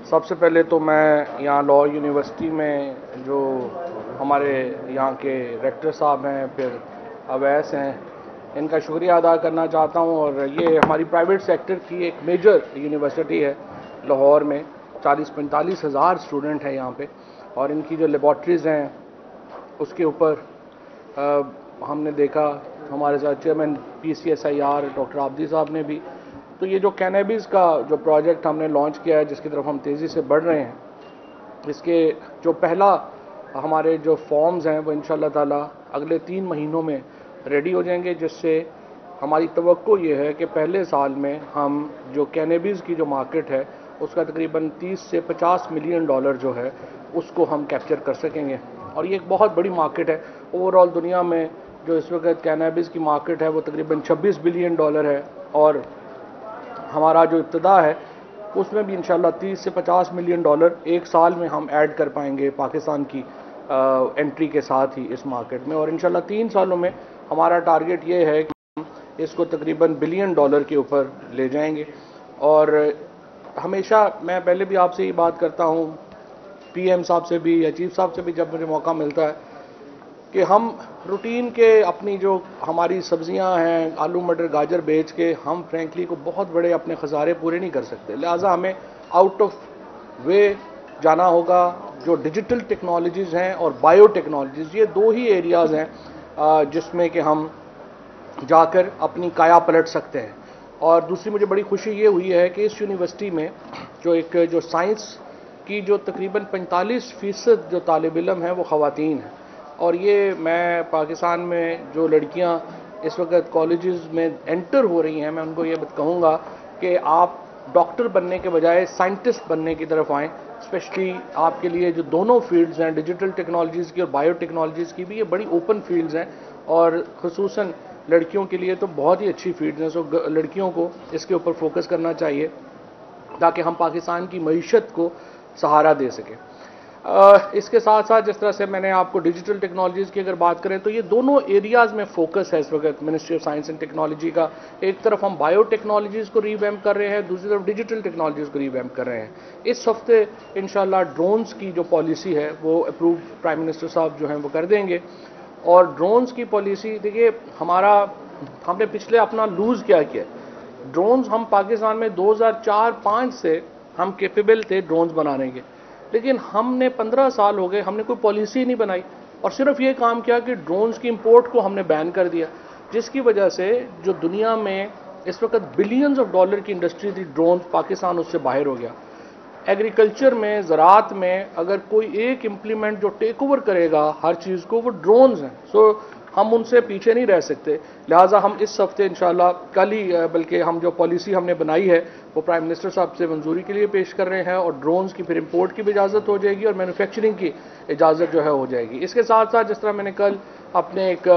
سب سے پہلے تو میں یہاں لاء یونیورسٹی میں جو ہمارے یہاں کے ریکٹر صاحب ہیں، پھر اویس ہیں، ان کا شکریہ ادا کرنا چاہتا ہوں. اور یہ ہماری پرائیویٹ سیکٹر کی ایک میجر یونیورسٹی ہے لاہور میں. 40-45 ہزار اسٹوڈنٹ ہیں یہاں پہ، اور ان کی جو لیبارٹریز ہیں اس کے اوپر ہم نے دیکھا ہمارے ساتھ چیئرمین PCSIR ڈاکٹر عابدی صاحب نے بھی. تو یہ جو کینیبیز کا جو پروجیکٹ ہم نے لانچ کیا ہے، جس کی طرف ہم تیزی سے بڑھ رہے ہیں، اس کے جو پہلا ہمارے جو فارمز ہیں وہ انشاءاللہ تعالی اگلے 3 مہینوں میں ریڈی ہو جائیں گے، جس سے ہماری توقع یہ ہے کہ پہلے سال میں ہم جو کینیبیز کی جو مارکیٹ ہے اس کا تقریباً 30 سے 50 ملین ڈالر جو ہے اس کو ہم کیپچر کر سکیں گے. اور یہ ایک بہت بڑی مارکیٹ ہے. اوور آل دنیا میں جو اس وقت کینیبیز کی مارکیٹ ہے وہ تقریباً 26 بلین ڈالر ہے، اور ہمارا جو ابتدا ہے اس میں بھی انشاءاللہ 30 سے 50 ملین ڈالر ایک سال میں ہم ایڈ کر پائیں گے پاکستان کی انٹری کے ساتھ ہی اس مارکیٹ میں. اور انشاءاللہ 3 سالوں میں ہمارا ٹارگٹ یہ ہے کہ ہم اس کو تقریباً بلین ڈالر کے اوپر لے جائیں گے. اور ہمیشہ میں پہلے بھی آپ سے یہ بات کرتا ہوں، PM صاحب سے بھی یا چیف صاحب سے بھی، جب مجھے موقع ملتا ہے کہ ہم روٹین کے اپنی جو ہماری سبزیاں ہیں آلو مٹر گاجر بیچ کے ہم فرینکلی کو بہت بڑے اپنے خسارے پورے نہیں کر سکتے. لہٰذا ہمیں آؤٹ آف وے جانا ہوگا. جو ڈیجیٹل ٹیکنالوجیز ہیں اور بایو ٹیکنالوجیز، یہ 2 ہی ایریاز ہیں جس میں کہ ہم جا کر اپنی کایا پلٹ سکتے ہیں. اور دوسری مجھے بڑی خوشی یہ ہوئی ہے کہ اس یونیورسٹی میں جو سائنس کی جو تقریباً 45% جو طالب علم ہیں وہ خواتین ہیں. اور یہ میں پاکستان میں جو لڑکیاں اس وقت کالجز میں انٹر ہو رہی ہیں، میں ان کو یہ کہوں گا کہ آپ ڈاکٹر بننے کے بجائے سائنٹسٹ بننے کی طرف آئیں. اسپیشلی آپ کے لیے جو دونوں فیلڈز ہیں، ڈیجیٹل ٹیکنالوجیز کی اور بایو ٹیکنالوجیز کی بھی، یہ بڑی اوپن فیلڈز ہیں، اور خصوصاً لڑکیوں کے لیے تو بہت ہی اچھی فیلڈز ہیں. سو لڑکیوں کو اس کے اوپر فوکس کرنا چاہیے تاکہ ہم پاکستان کی معیشت کو سہارا دے سکیں. اس کے ساتھ ساتھ جس طرح سے میں نے آپ کو ڈیجیٹل ٹیکنالوجیز کی اگر بات کریں تو یہ دونوں ایریاز میں فوکس ہے اس وقت ministry of science and technology کا. ایک طرف ہم بایو ٹیکنالوجیز کو ریویمپ کر رہے ہیں، دوسری طرف ڈیجیٹل ٹیکنالوجیز کو ریویمپ کر رہے ہیں. اس ہفتے انشاءاللہ ڈرونز کی جو پالیسی ہے وہ اپروو پرائم منسٹر صاحب جو ہیں وہ کر دیں گے. اور ڈرونز کی پالیسی دیکھیے، ہم نے پچھلے اپنا لوز کیا ڈرونز ہم پاکستان میں 2004-05 سے ہم کیپیبل تھے ڈرونز بنانے کے، لیکن ہم نے 15 سال ہو گئے ہم نے کوئی پالیسی نہیں بنائی، اور صرف یہ کام کیا کہ ڈرونز کی امپورٹ کو ہم نے بین کر دیا، جس کی وجہ سے جو دنیا میں اس وقت بلینز آف ڈالر کی انڈسٹری تھی ڈرونز، پاکستان اس سے باہر ہو گیا. ایگریکلچر میں، زراعت میں اگر کوئی ایک امپلیمنٹ جو ٹیک اوور کرے گا ہر چیز کو، وہ ڈرونز ہیں. سو ہم ان سے پیچھے نہیں رہ سکتے. لہٰذا ہم اس ہفتے انشاءاللہ کل ہی بلکہ ہم جو پالیسی ہم نے بنائی ہے وہ پرائم منسٹر صاحب سے منظوری کے لیے پیش کر رہے ہیں، اور ڈرونز کی پھر امپورٹ کی بھی اجازت ہو جائے گی اور مینوفیکچرنگ کی اجازت جو ہے ہو جائے گی. اس کے ساتھ ساتھ جس طرح میں نے کل اپنے ایک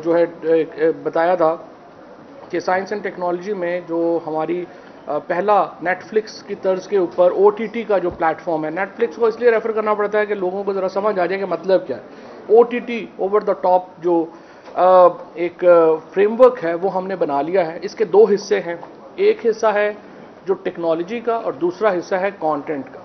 جو ہے بتایا تھا کہ سائنس اینڈ ٹیکنالوجی میں جو ہماری پہلا نیٹ فلکس کی طرز کے اوپر OTT کا جو پلیٹ فارم ہے، نیٹ فلکس کو اس لیے ریفر کرنا پڑتا ہے کہ لوگوں کو ذرا سمجھ آ جائے کہ مطلب کیا ہے. OTT اوور دا ٹاپ جو ایک فریم ورک ہے وہ ہم نے بنا لیا ہے. اس کے 2 حصے ہیں. ایک حصہ ہے جو ٹیکنالوجی کا، اور دوسرا حصہ ہے کانٹینٹ کا.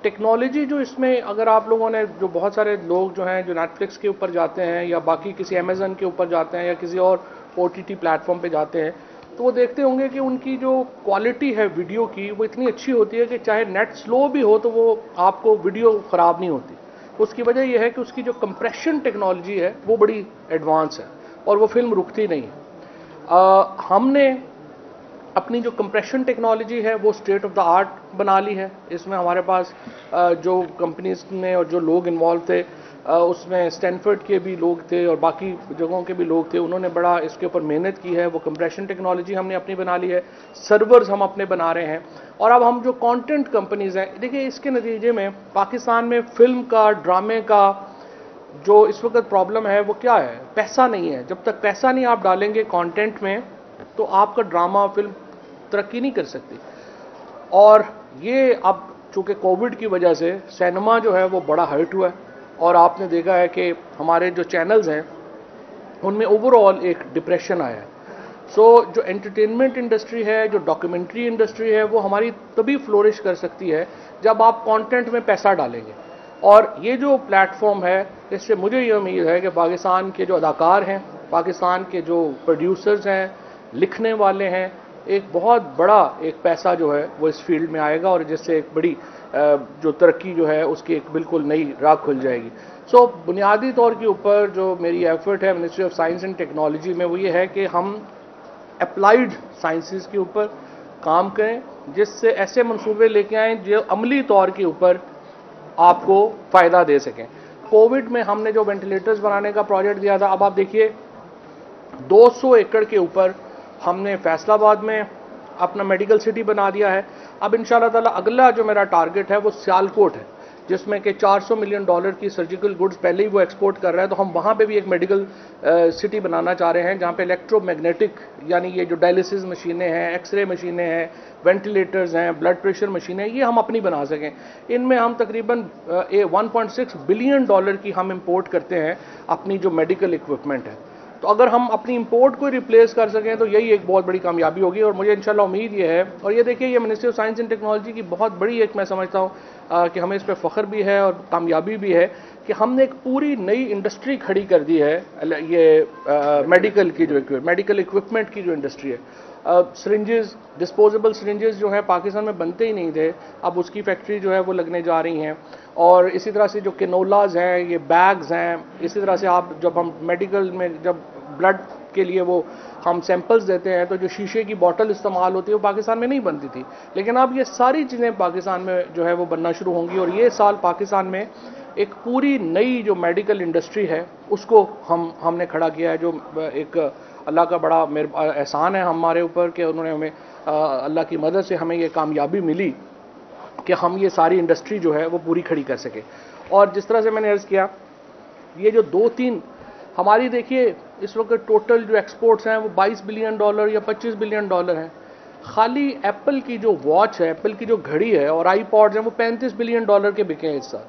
ٹیکنالوجی جو اس میں اگر آپ لوگوں نے جو بہت سارے لوگ جو ہیں جو نیٹ فلکس کے اوپر جاتے ہیں یا باقی کسی Amazon کے اوپر جاتے ہیں یا کسی اور OTT پلیٹ فارم پہ جاتے ہیں تو وہ دیکھتے ہوں گے کہ ان کی جو کوالٹی ہے ویڈیو کی وہ اتنی اچھی ہوتی ہے کہ چاہے نیٹ سلو بھی ہو تو وہ آپ کو ویڈیو خراب نہیں ہوتی. اس کی وجہ یہ ہے کہ اس کی جو کمپریشن ٹیکنالوجی ہے وہ بڑی ایڈوانس ہے اور وہ فلم رکتی نہیں ہے. ہم نے اپنی جو کمپریشن ٹیکنالوجی ہے وہ اسٹیٹ آف دا آرٹ بنا لی ہے. اس میں ہمارے پاس جو کمپنیز میں اور جو لوگ انوالو تھے اس میں اسٹینفرڈ کے بھی لوگ تھے اور باقی جگہوں کے بھی لوگ تھے، انہوں نے بڑا اس کے اوپر محنت کی ہے. وہ کمپریشن ٹیکنالوجی ہم نے اپنی بنا لی ہے، سرورز ہم اپنے بنا رہے ہیں. اور اب ہم جو کانٹینٹ کمپنیز ہیں، دیکھیے اس کے نتیجے میں پاکستان میں فلم کا، ڈرامے کا جو اس وقت پرابلم ہے وہ کیا ہے؟ پیسہ نہیں ہے. جب تک پیسہ نہیں آپ ڈالیں گے کانٹینٹ میں تو آپ کا ڈرامہ فلم ترقی نہیں کر سکتی. اور یہ اب چونکہ کووڈ کی وجہ سے سینما جو ہے وہ بڑا ہرٹ ہوا ہے، اور آپ نے دیکھا ہے کہ ہمارے جو چینلز ہیں ان میں اوور آل ایک ڈپریشن آیا ہے. سو جو انٹرٹینمنٹ انڈسٹری ہے، جو ڈاکیومنٹری انڈسٹری ہے، وہ ہماری تبھی فلورش کر سکتی ہے جب آپ کانٹینٹ میں پیسہ ڈالیں گے. اور یہ جو پلیٹ فارم ہے، اس سے مجھے یہ امید ہے کہ پاکستان کے جو اداکار ہیں، پاکستان کے جو پروڈیوسرز ہیں، لکھنے والے ہیں، ایک بہت بڑا ایک پیسہ جو ہے وہ اس فیلڈ میں آئے گا، اور جس سے ایک بڑی جو ترقی جو ہے اس کی ایک بالکل نئی راہ کھل جائے گی. سو بنیادی طور کے اوپر جو میری ایفرٹ ہے ministry of science and technology میں، وہ یہ ہے کہ ہم اپلائیڈ سائنسز کے اوپر کام کریں، جس سے ایسے منصوبے لے کے آئیں جو عملی طور کے اوپر آپ کو فائدہ دے سکیں. کووڈ میں ہم نے جو وینٹیلیٹرز بنانے کا پروجیکٹ دیا تھا، اب آپ دیکھیے 200 ایکڑ کے اوپر ہم نے فیصل آباد میں اپنا میڈیکل سٹی بنا دیا ہے. اب انشاءاللہ تعالی اگلا جو میرا ٹارگٹ ہے وہ سیالکوٹ ہے، جس میں کہ $400 ملین کی سرجیکل گڈز پہلے ہی وہ ایکسپورٹ کر رہا ہے. تو ہم وہاں پہ بھی ایک میڈیکل سٹی بنانا چاہ رہے ہیں، جہاں پہ الیکٹرو میگنیٹک، یعنی یہ جو ڈائلیسس مشینیں ہیں، ایکس رے مشینیں ہیں، وینٹیلیٹرز ہیں، بلڈ پریشر مشینیں، یہ ہم اپنی بنا سکیں. ان میں ہم تقریباً $1.6 بلین کی ہم امپورٹ کرتے ہیں اپنی جو میڈیکل اکوپمنٹ ہے. تو اگر ہم اپنی امپورٹ کو ریپلیس کر سکیں تو یہی ایک بہت بڑی کامیابی ہوگی. اور مجھے انشاءاللہ امید یہ ہے، اور یہ دیکھیے یہ ministry of science and technology کی بہت بڑی ایک میں سمجھتا ہوں کہ ہمیں اس پہ فخر بھی ہے اور کامیابی بھی ہے کہ ہم نے ایک پوری نئی انڈسٹری کھڑی کر دی ہے. یہ میڈیکل کی جو میڈیکل اکوپمنٹ کی جو انڈسٹری ہے، سرنجز، ڈسپوزیبل سرنجز جو ہیں پاکستان میں بنتے ہی نہیں تھے، اب اس کی فیکٹری جو ہے وہ لگنے جا رہی ہیں. اور اسی طرح سے جو کینولاز ہیں، یہ بیگز ہیں، اسی طرح سے آپ جب ہم میڈیکل میں جب بلڈ کے لیے وہ ہم سیمپلز دیتے ہیں تو جو شیشے کی بوٹل استعمال ہوتی ہے وہ پاکستان میں نہیں بنتی تھی، لیکن اب یہ ساری چیزیں پاکستان میں جو ہے وہ بننا شروع ہوں گی. اور یہ سال پاکستان میں ایک پوری نئی جو میڈیکل انڈسٹری ہے اس کو ہم نے کھڑا کیا ہے، جو ایک اللہ کا بڑا احسان ہے ہمارے اوپر کہ انہوں نے ہمیں اللہ کی مدد سے ہمیں یہ کامیابی ملی کہ ہم یہ ساری انڈسٹری جو ہے وہ پوری کھڑی کر سکے. اور جس طرح سے میں نے عرض کیا، یہ جو 2-3 ہماری دیکھیے اس وقت ٹوٹل جو ایکسپورٹس ہیں وہ $22 بلین یا $25 بلین ہیں. خالی ایپل کی جو واچ ہے، ایپل کی جو گھڑی ہے اور آئی پاڈز ہیں وہ $35 بلین کے بکے ہیں اس سال.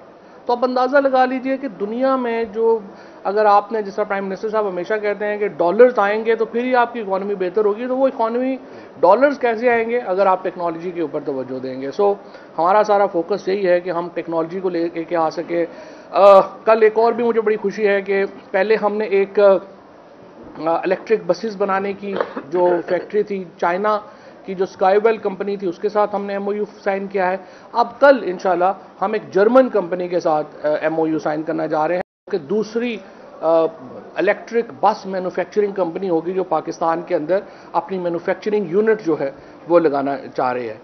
تو آپ اندازہ لگا لیجئے کہ دنیا میں جو، اگر آپ نے جس طرح پرائم منسٹر صاحب ہمیشہ کہتے ہیں کہ ڈالرز آئیں گے تو پھر ہی آپ کی اکانومی بہتر ہوگی، تو وہ اکانومی ڈالرز کیسے آئیں گے اگر آپ ٹیکنالوجی کے اوپر توجہ دیں گے. سو ہمارا سارا فوکس یہی ہے کہ ہم ٹیکنالوجی کو لے کے آ سکے. کل ایک اور بھی مجھے بڑی خوشی ہے کہ پہلے ہم نے ایک الیکٹرک بسز بنانے کی جو فیکٹری تھی، چائنا کی جو اسکائی ویل کمپنی تھی، اس کے ساتھ ہم نے ایم او یو سائن کیا ہے. اب کل انشاءاللہ ہم ایک جرمن کمپنی کے ساتھ ایم او یو سائن کرنا جا رہے ہیں کہ دوسری الیکٹرک بس مینوفیکچرنگ کمپنی ہوگی جو پاکستان کے اندر اپنی مینوفیکچرنگ یونٹ جو ہے وہ لگانا چاہ رہے ہیں.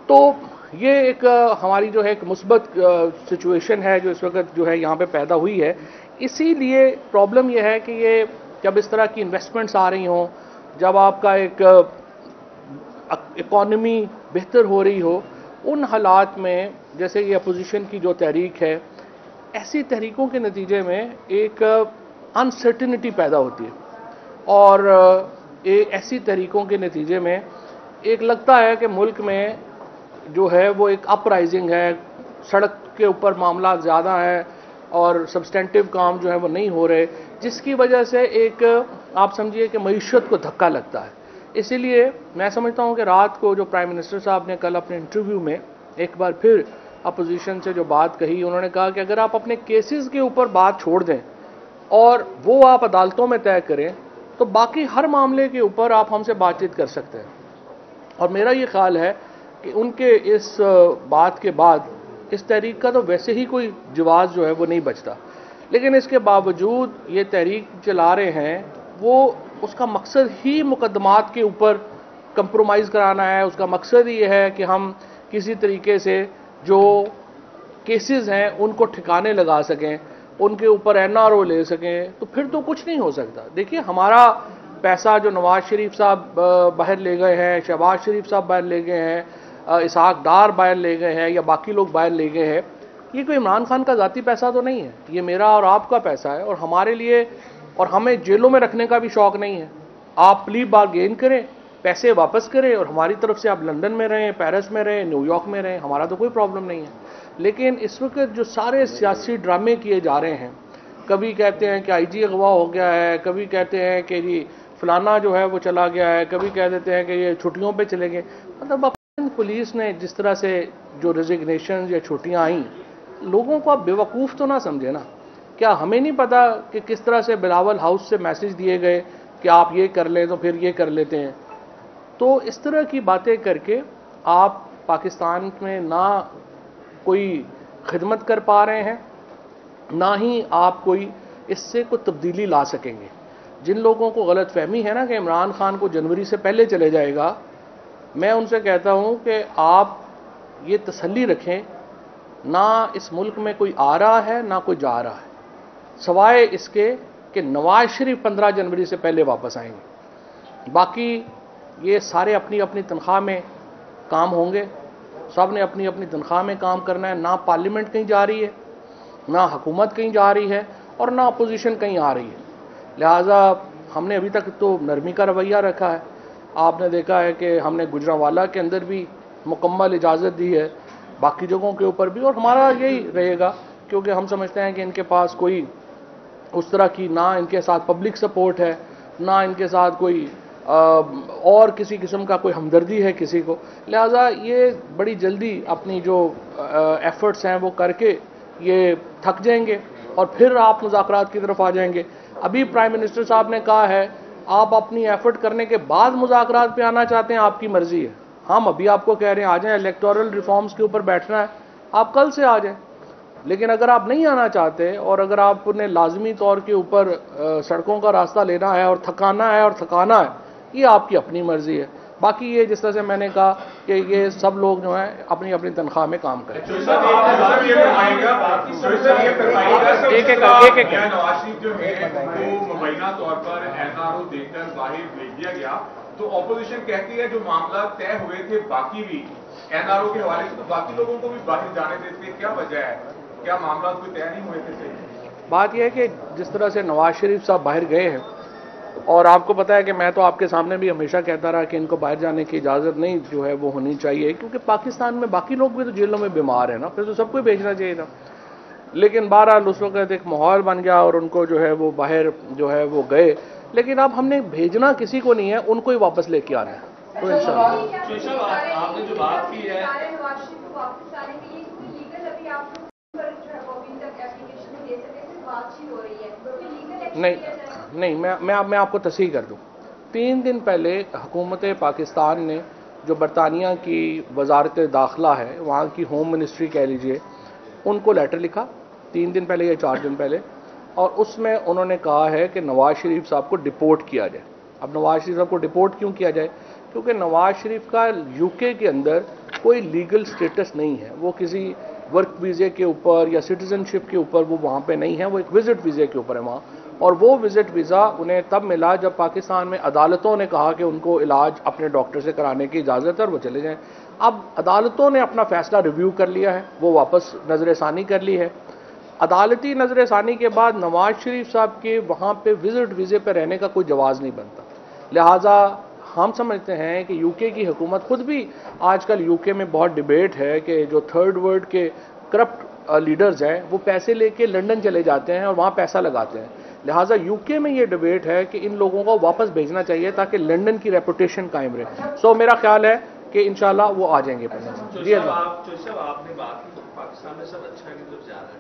تو یہ ایک ہماری جو ہے ایک مثبت سچویشن ہے جو اس وقت جو ہے یہاں پہ پیدا ہوئی ہے. اسی لیے پرابلم یہ ہے کہ یہ جب اس طرح کی انویسٹمنٹس آ رہی ہوں، جب آپ کا ایک اکانومی بہتر ہو رہی ہو، ان حالات میں جیسے یہ اپوزیشن کی جو تحریک ہے، ایسی تحریکوں کے نتیجے میں ایک انسرٹنٹی پیدا ہوتی ہے. اور ایسی تحریکوں کے نتیجے میں ایک لگتا ہے کہ ملک میں جو ہے وہ ایک اپ رائزنگ ہے، سڑک کے اوپر معاملات زیادہ ہیں اور سبسٹینٹیو کام جو ہے وہ نہیں ہو رہے، جس کی وجہ سے ایک آپ سمجھیے کہ معیشت کو دھکا لگتا ہے. اسی لیے میں سمجھتا ہوں کہ رات کو جو پرائم منسٹر صاحب نے کل اپنے انٹرویو میں ایک بار پھر اپوزیشن سے جو بات کہی، انہوں نے کہا کہ اگر آپ اپنے کیسز کے اوپر بات چھوڑ دیں اور وہ آپ عدالتوں میں طے کریں تو باقی ہر معاملے کے اوپر آپ ہم سے بات چیت کر سکتے ہیں. اور میرا یہ خیال ہے کہ ان کے اس بات کے بعد اس تحریک کا تو ویسے ہی کوئی جواز جو ہے وہ نہیں بچتا، لیکن اس کے باوجود یہ تحریک چلا رہے ہیں، وہ اس کا مقصد ہی مقدمات کے اوپر کمپرومائز کرانا ہے. اس کا مقصد یہ ہے کہ ہم کسی طریقے سے جو کیسز ہیں ان کو ٹھکانے لگا سکیں، ان کے اوپر این آر او لے سکیں. تو پھر تو کچھ نہیں ہو سکتا. دیکھیے ہمارا پیسہ جو نواز شریف صاحب باہر لے گئے ہیں، شہباز شریف صاحب باہر لے گئے ہیں، اسحاق ڈار باہر لے گئے ہیں، یا باقی لوگ باہر لے گئے ہیں، یہ کوئی عمران خان کا ذاتی پیسہ تو نہیں ہے، یہ میرا اور آپ کا پیسہ ہے. اور ہمارے لیے، اور ہمیں جیلوں میں رکھنے کا بھی شوق نہیں ہے. آپ پلی بارگین کریں، پیسے واپس کریں، اور ہماری طرف سے آپ لندن میں رہیں، پیرس میں رہیں، نیو یارک میں رہیں، ہمارا تو کوئی پرابلم نہیں ہے. لیکن اس وقت جو سارے سیاسی ڈرامے کیے جا رہے ہیں، کبھی کہتے ہیں کہ آئی جی اغوا ہو گیا ہے، کبھی کہتے ہیں کہ جی فلانا جو ہے وہ چلا گیا ہے، کبھی کہہ دیتے ہیں کہ یہ چھٹیوں پہ چلے گئے. مطلب پولیس نے جس طرح سے جو ریزگنیشن یا چھٹیاں آئیں، لوگوں کو آپ بیوقوف تو نہ سمجھے نا. کیا ہمیں نہیں پتا کہ کس طرح سے بلاول ہاؤس سے میسج دیے گئے کہ آپ یہ کر لیں تو پھر یہ کر لیتے ہیں. تو اس طرح کی باتیں کر کے آپ پاکستان میں نہ کوئی خدمت کر پا رہے ہیں، نہ ہی آپ کوئی اس سے کوئی تبدیلی لا سکیں گے. جن لوگوں کو غلط فہمی ہے نا کہ عمران خان کو جنوری سے پہلے چلے جائے گا، میں ان سے کہتا ہوں کہ آپ یہ تسلی رکھیں، نہ اس ملک میں کوئی آ رہا ہے نہ کوئی جا رہا ہے، سوائے اس کے کہ نواز شریف 15 جنوری سے پہلے واپس آئیں گے. باقی یہ سارے اپنی اپنی تنخواہ میں کام ہوں گے، سب نے اپنی اپنی تنخواہ میں کام کرنا ہے. نہ پارلیمنٹ کہیں جا رہی ہے، نہ حکومت کہیں جا رہی ہے، اور نہ اپوزیشن کہیں آ رہی ہے. لہٰذا ہم نے ابھی تک تو نرمی کا رویہ رکھا ہے. آپ نے دیکھا ہے کہ ہم نے گجرانوالہ کے اندر بھی مکمل اجازت دی ہے، باقی جگہوں کے اوپر بھی، اور ہمارا یہی رہے گا، کیونکہ ہم سمجھتے ہیں کہ ان کے پاس کوئی اس طرح کی نہ ان کے ساتھ پبلک سپورٹ ہے، نہ ان کے ساتھ کوئی اور کسی قسم کا کوئی ہمدردی ہے کسی کو. لہٰذا یہ بڑی جلدی اپنی جو ایفرٹس ہیں وہ کر کے یہ تھک جائیں گے اور پھر آپ مذاکرات کی طرف آ جائیں گے. ابھی پرائم منسٹر صاحب نے کہا ہے آپ اپنی ایفرٹ کرنے کے بعد مذاکرات پہ آنا چاہتے ہیں، آپ کی مرضی ہے. ہم ابھی آپ کو کہہ رہے ہیں آ جائیں، الیکٹورل ریفارمز کے اوپر بیٹھنا ہے، آپ کل سے آ جائیں. لیکن اگر آپ نہیں آنا چاہتے اور اگر آپ نے لازمی طور کے اوپر سڑکوں کا راستہ لینا ہے اور تھکانا ہے، یہ آپ کی اپنی مرضی ہے. باقی یہ جس طرح سے میں نے کہا کہ یہ سب لوگ جو ہیں اپنی اپنی تنخواہ میں کام کریں. ایک نواز شریف جو ہے وہ مبینہ طور پر NRO دے کر باہر بھیج دیا گیا، تو اپوزیشن کہتی ہے جو معاملات طے ہوئے تھے باقی بھی NRO کے حوالے سے، تو باقی لوگوں کو بھی باہر جانے دیتے، کیا وجہ ہے؟ کیا معاملات کوئی طے نہیں ہوئے تھے؟ بات یہ ہے کہ جس طرح سے نواز شریف صاحب باہر گئے ہیں، اور آپ کو پتا ہے کہ میں تو آپ کے سامنے بھی ہمیشہ کہتا رہا کہ ان کو باہر جانے کی اجازت نہیں جو ہے وہ ہونی چاہیے، کیونکہ پاکستان میں باقی لوگ بھی تو جیلوں میں بیمار ہیں نا، پھر تو سب کو بھیجنا چاہیے تھا. لیکن بہرحال اس وقت ایک ماحول بن گیا اور ان کو جو ہے وہ باہر جو ہے وہ گئے. لیکن اب ہم نے بھیجنا کسی کو نہیں ہے، ان کو ہی واپس لے کے آنا ہے. تو انشاءاللہ آپ نے جو بات کی ہے نہیں میں آپ کو تصحیح کر دوں. 3 دن پہلے حکومت پاکستان نے جو برطانیہ کی وزارت داخلہ ہے، وہاں کی ہوم منسٹری کہہ لیجئے، ان کو لیٹر لکھا 3 دن پہلے یا 4 دن پہلے، اور اس میں انہوں نے کہا ہے کہ نواز شریف صاحب کو ڈپورٹ کیا جائے. اب نواز شریف صاحب کو ڈپورٹ کیوں کیا جائے؟ کیونکہ نواز شریف کا UK کے اندر کوئی لیگل سٹیٹس نہیں ہے، وہ کسی ورک ویزے کے اوپر یا سٹیزن شپ کے اوپر وہ وہاں پہ نہیں ہے، وہ ایک وزٹ ویزے کے اوپر ہے وہاں. اور وہ وزٹ ویزا انہیں تب ملا جب پاکستان میں عدالتوں نے کہا کہ ان کو علاج اپنے ڈاکٹر سے کرانے کی اجازت ہے اور وہ چلے جائیں. اب عدالتوں نے اپنا فیصلہ ریویو کر لیا ہے، وہ واپس نظر ثانی کر لی ہے. عدالتی نظر ثانی کے بعد نواز شریف صاحب کے وہاں پہ وزٹ ویزے پہ رہنے کا کوئی جواز نہیں بنتا. لہٰذا ہم سمجھتے ہیں کہ UK کی حکومت خود بھی آج کل UK میں بہت ڈیبیٹ ہے کہ جو تھرڈ ورلڈ کے کرپٹ لیڈرز ہیں وہ پیسے لے کے لنڈن چلے جاتے ہیں اور وہاں پیسہ لگاتے ہیں. لہٰذا UK میں یہ ڈیبیٹ ہے کہ ان لوگوں کو واپس بھیجنا چاہیے تاکہ لنڈن کی ریپوٹیشن قائم رہے. میرا خیال ہے کہ انشاءاللہ وہ آ جائیں گے. آپ نے بات کی پاکستان میں سب اچھا کی طرف جا رہا ہے،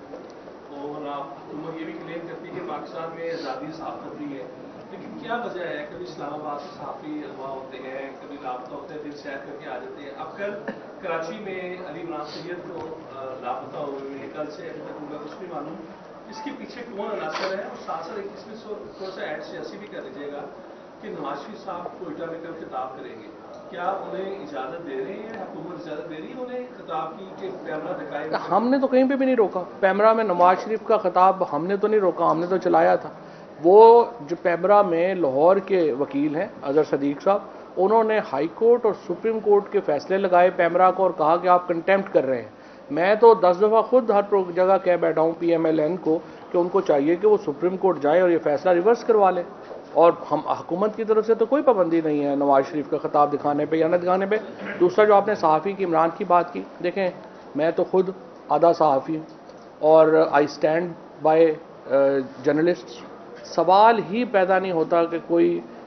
اور حکومت یہ بھی کلیم کرتی ہے کہ پاکستان میں آزادی صحافت بھی ہے، لیکن کیا وجہ ہے کبھی اسلام آباد سے صحافی اغوا ہوتے ہیں، کبھی لاپتہ ہوتے ہیں، پھر سیر کر کے آ جاتے ہیں. اب کل کراچی میں علی عمران سید کو لاپتہ ہوئے ہیں، کل سے ابھی تک ان کا کچھ نہیں معلوم. اس کے پیچھے کون عناصر ہے؟ اور ساتھ ساتھ اس میں تھوڑا سا ایڈ سیاسی بھی کر لیجیے گا کہ نواز شریف صاحب کوئٹہ میں کل خطاب کریں گے، کیا انہیں اجازت دے رہے ہیں، حکومت اجازت دے رہی ہے انہیں خطاب کی کہ کیمرہ دکھائے؟ ہم نے تو کہیں پہ بھی نہیں روکا. پیمرا میں نواز شریف کا خطاب ہم نے تو نہیں روکا، ہم نے تو چلایا تھا. وہ جو پیمرا میں لاہور کے وکیل ہیں اظہر صدیق صاحب، انہوں نے ہائی کورٹ اور سپریم کورٹ کے فیصلے لگائے پیمرا کو اور کہا کہ آپ کنٹیمپٹ کر رہے ہیں. میں تو 10 دفعہ خود ہر جگہ کہہ بیٹھا ہوں PMLN کو کہ ان کو چاہیے کہ وہ سپریم کورٹ جائیں اور یہ فیصلہ ریورس کروا لیں. اور ہم حکومت کی طرف سے تو کوئی پابندی نہیں ہے نواز شریف کا خطاب دکھانے پہ یا نہ دکھانے پہ. دوسرا جو آپ نے صحافی کی عمران کی بات کی، دیکھیں میں تو خود آدھا صحافی ہوں اور آئی اسٹینڈ بائی جرنلسٹ. سوال ہی پیدا نہیں ہوتا کہ کوئی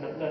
70